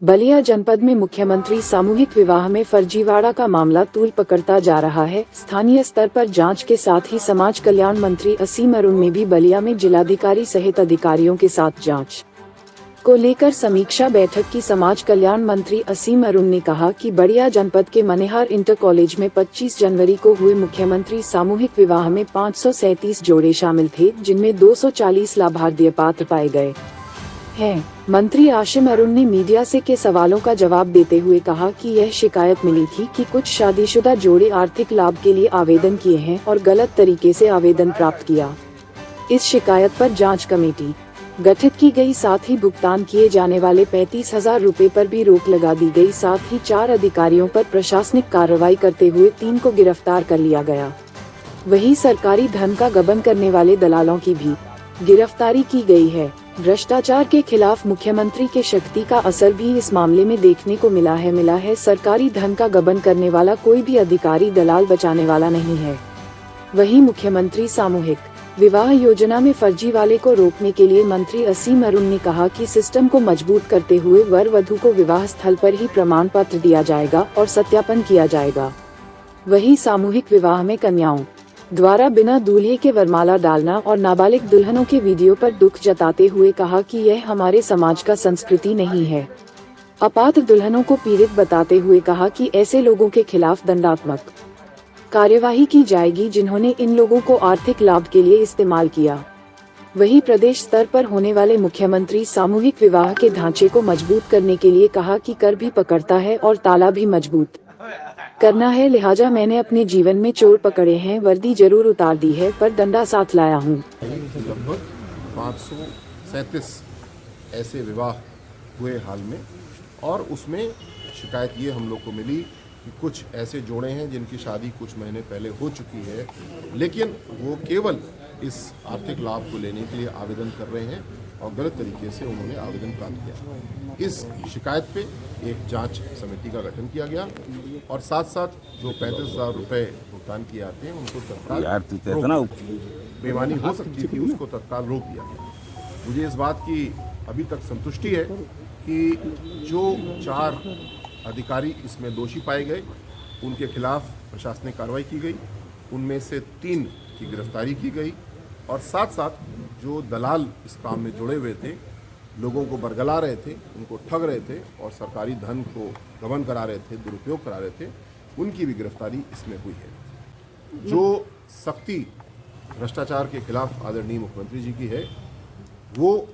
बलिया जनपद में मुख्यमंत्री सामूहिक विवाह में फर्जीवाड़ा का मामला तूल पकड़ता जा रहा है। स्थानीय स्तर पर जांच के साथ ही समाज कल्याण मंत्री असीम अरुण ने भी बलिया में जिलाधिकारी सहित अधिकारियों के साथ जांच को लेकर समीक्षा बैठक की। समाज कल्याण मंत्री असीम अरुण ने कहा कि बलिया जनपद के मनेहार इंटर कॉलेज में 25 जनवरी को हुए मुख्यमंत्री सामूहिक विवाह में 537 जोड़े शामिल थे, जिनमें 240 लाभार्थी पात्र पाए गए हैं। मंत्री असीम अरुण ने मीडिया से के सवालों का जवाब देते हुए कहा कि यह शिकायत मिली थी कि कुछ शादीशुदा जोड़े आर्थिक लाभ के लिए आवेदन किए हैं और गलत तरीके से आवेदन प्राप्त किया। इस शिकायत पर जांच कमेटी गठित की गई, साथ ही भुगतान किए जाने वाले 35,000 रुपए पर भी रोक लगा दी गई। साथ ही 4 अधिकारियों पर प्रशासनिक कार्रवाई करते हुए 3 को गिरफ्तार कर लिया गया। वहीं सरकारी धन का गबन करने वाले दलालों की भी गिरफ्तारी की गई है। भ्रष्टाचार के खिलाफ मुख्यमंत्री के शक्ति का असर भी इस मामले में देखने को मिला है। सरकारी धन का गबन करने वाला कोई भी अधिकारी दलाल बचाने वाला नहीं है। वहीं मुख्यमंत्री सामूहिक विवाह योजना में फर्जीवाड़े को रोकने के लिए मंत्री असीम अरुण ने कहा कि सिस्टम को मजबूत करते हुए वर वधू को विवाह स्थल पर ही प्रमाण पत्र दिया जाएगा और सत्यापन किया जाएगा। वहीं सामूहिक विवाह में कन्याओं द्वारा बिना दूल्हे के वरमाला डालना और नाबालिग दुल्हनों के वीडियो पर दुख जताते हुए कहा कि यह हमारे समाज का संस्कृति नहीं है। अपात्र दुल्हनों को पीड़ित बताते हुए कहा कि ऐसे लोगों के खिलाफ दंडात्मक कार्यवाही की जाएगी जिन्होंने इन लोगों को आर्थिक लाभ के लिए इस्तेमाल किया। वहीं प्रदेश स्तर पर होने वाले मुख्यमंत्री सामूहिक विवाह के ढांचे को मजबूत करने के लिए कहा कि कर भी पकड़ता है और ताला भी मजबूत करना है, लिहाजा मैंने अपने जीवन में चोर पकड़े हैं, वर्दी जरूर उतार दी है, पर डंडा साथ लाया हूँ। लगभग 537 ऐसे विवाह हुए हाल में, और उसमें शिकायत ये हम लोग को मिली कि कुछ ऐसे जोड़े हैं जिनकी शादी कुछ महीने पहले हो चुकी है, लेकिन वो केवल इस आर्थिक लाभ को लेने के लिए आवेदन कर रहे हैं और गलत तरीके से उन्होंने आवेदन प्राप्त किया। इस शिकायत पे एक जांच समिति का गठन किया गया और साथ साथ जो 35,000 रुपये भुगतान किए जाते हैं उनको तत्काल बेईमानी हो सकती थी उसको तत्काल रोक दिया गया। मुझे इस बात की अभी तक संतुष्टि है कि जो 4 अधिकारी इसमें दोषी पाए गए उनके खिलाफ प्रशासनिक कार्रवाई की गई, उनमें से 3 की गिरफ्तारी की गई और साथ साथ जो दलाल इस काम में जुड़े हुए थे, लोगों को बरगला रहे थे, उनको ठग रहे थे और सरकारी धन को गबन करा रहे थे, दुरुपयोग करा रहे थे, उनकी भी गिरफ्तारी इसमें हुई है। जो सख्ती भ्रष्टाचार के खिलाफ आदरणीय मुख्यमंत्री जी की है वो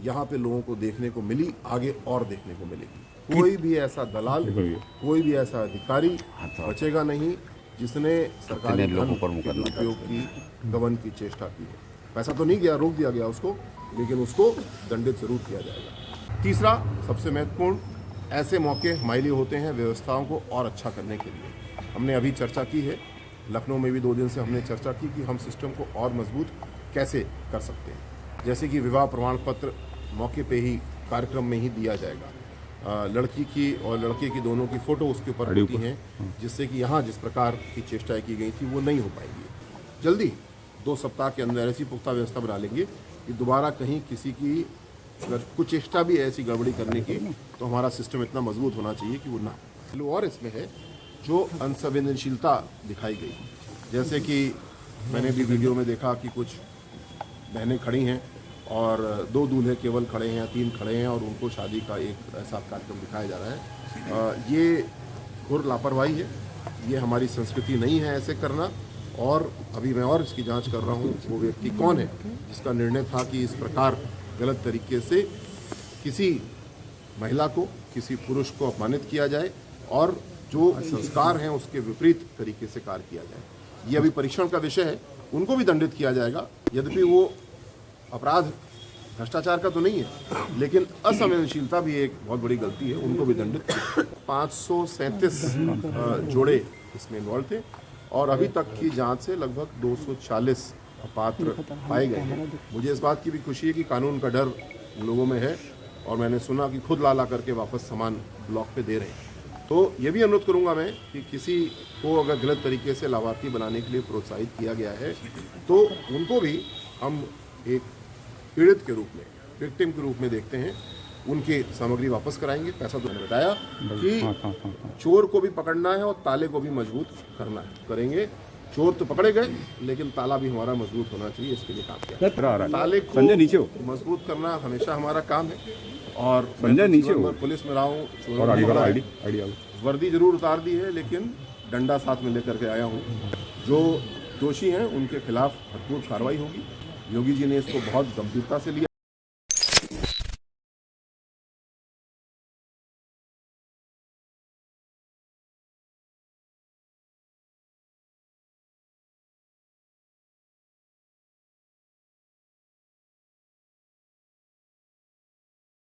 यहाँ पे लोगों को देखने को मिली, आगे और देखने को मिलेगी। कोई भी ऐसा दलाल, कोई भी ऐसा अधिकारी बचेगा नहीं जिसने सरकारी धन के दुरुपयोग की, गबन की चेष्टा की है। पैसा तो नहीं गया, रोक दिया गया उसको, लेकिन उसको दंडित जरूर किया जाएगा। तीसरा सबसे महत्वपूर्ण, ऐसे मौके हमारे लिए होते हैं व्यवस्थाओं को और अच्छा करने के लिए। हमने अभी चर्चा की है, लखनऊ में भी 2 दिन से हमने चर्चा की कि हम सिस्टम को और मजबूत कैसे कर सकते हैं। जैसे कि विवाह प्रमाण पत्र मौके पे ही, कार्यक्रम में ही दिया जाएगा। लड़की की और लड़के की दोनों की फ़ोटो उसके ऊपर होती हैं, जिससे कि यहाँ जिस प्रकार की चेष्टाएँ की गई थी वो नहीं हो पाएंगी। जल्दी 2 सप्ताह के अंदर ऐसी पुख्ता व्यवस्था बना लेंगे कि दोबारा कहीं किसी की अगर कुछ चेष्टा भी ऐसी गड़बड़ी करने की, तो हमारा सिस्टम इतना मजबूत होना चाहिए कि वो ना। और इसमें है जो अनसंवेदनशीलता दिखाई गई, जैसे कि मैंने भी वीडियो में देखा कि कुछ बहनें खड़ी हैं और 2 दूल्हे केवल खड़े हैं या 3 खड़े हैं और उनको शादी का एक ऐसा कार्यक्रम दिखाया जा रहा है। ये घोर लापरवाही है, ये हमारी संस्कृति नहीं है ऐसे करना। और अभी मैं और इसकी जांच कर रहा हूँ वो व्यक्ति कौन है जिसका निर्णय था कि इस प्रकार गलत तरीके से किसी महिला को, किसी पुरुष को अपमानित किया जाए और जो संस्कार हैं उसके विपरीत तरीके से कार्य किया जाए। ये अभी परीक्षण का विषय है, उनको भी दंडित किया जाएगा। यद्यपि वो अपराध भ्रष्टाचार का तो नहीं है, लेकिन असंवेदनशीलता भी एक बहुत बड़ी गलती है, उनको भी दंडित। 537 जोड़े इसमें इन्वॉल्व थे और अभी तक की जांच से लगभग 240 अपात्र पाए गए हैं। मुझे इस बात की भी खुशी है कि कानून का डर लोगों में है और मैंने सुना कि खुद ला करके वापस सामान ब्लॉक पे दे रहे हैं। तो ये भी अनुरोध करूंगा मैं कि किसी को अगर गलत तरीके से लाभार्थी बनाने के लिए प्रोत्साहित किया गया है तो उनको भी हम एक पीड़ित के रूप में, विक्टिम के रूप में देखते हैं उनके सामग्री वापस कराएंगे। पैसा तो मैंने बताया कि चोर को भी पकड़ना है और ताले को भी मजबूत करना है, करेंगे। चोर तो पकड़े गए, लेकिन ताला भी हमारा मजबूत होना चाहिए, इसके लिए काम किया। ताले को नीचे हो। मजबूत करना हमेशा हमारा काम है। और संजय नीचे हो। पुलिस में रहा हूँ, और वर्दी जरूर उतार दी है, लेकिन डंडा साथ में लेकर के आया हूँ। जो दोषी हैं उनके खिलाफ भरपूर कार्रवाई होगी। योगी जी ने इसको बहुत गंभीरता से लिया।